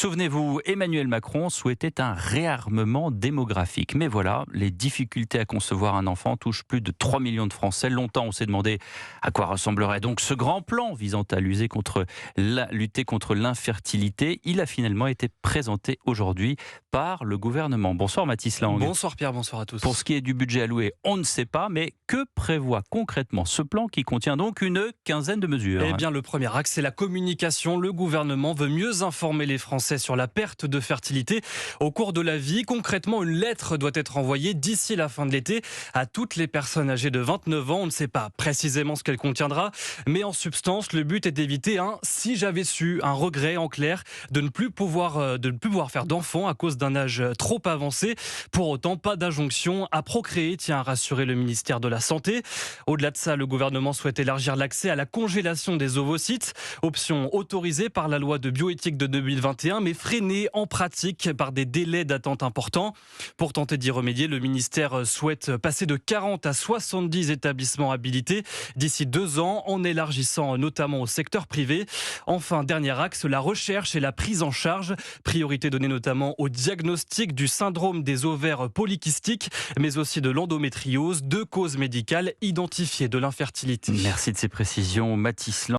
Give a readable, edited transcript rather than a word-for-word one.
Souvenez-vous, Emmanuel Macron souhaitait un réarmement démographique. Mais voilà, les difficultés à concevoir un enfant touchent plus de 3 millions de Français. Longtemps, on s'est demandé à quoi ressemblerait donc ce grand plan visant à lutter contre l'infertilité. Il a finalement été présenté aujourd'hui par le gouvernement. Bonsoir Mathis Lang. Bonsoir Pierre, bonsoir à tous. Pour ce qui est du budget alloué, on ne sait pas, mais que prévoit concrètement ce plan qui contient donc une quinzaine de mesures? Eh bien, le premier axe, c'est la communication. Le gouvernement veut mieux informer les Français sur la perte de fertilité au cours de la vie. Concrètement, une lettre doit être envoyée d'ici la fin de l'été à toutes les personnes âgées de 29 ans. On ne sait pas précisément ce qu'elle contiendra, mais en substance, le but est d'éviter un « si j'avais su », un regret en clair de ne plus pouvoir faire d'enfants à cause d'un âge trop avancé. Pour autant, pas d'injonction à procréer, tient à rassurer le ministère de la Santé. Au-delà de ça, le gouvernement souhaite élargir l'accès à la congélation des ovocytes, option autorisée par la loi de bioéthique de 2021, mais freinée en pratique par des délais d'attente importants. Pour tenter d'y remédier, le ministère souhaite passer de 40 à 70 établissements habilités d'ici 2 ans, en élargissant notamment au secteur privé. Enfin, dernier axe, la recherche et la prise en charge. Priorité donnée notamment au diagnostic du syndrome des ovaires polykystiques, mais aussi de l'endométriose, deux causes médicales identifiées de l'infertilité. Merci de ces précisions, Mathis Lang.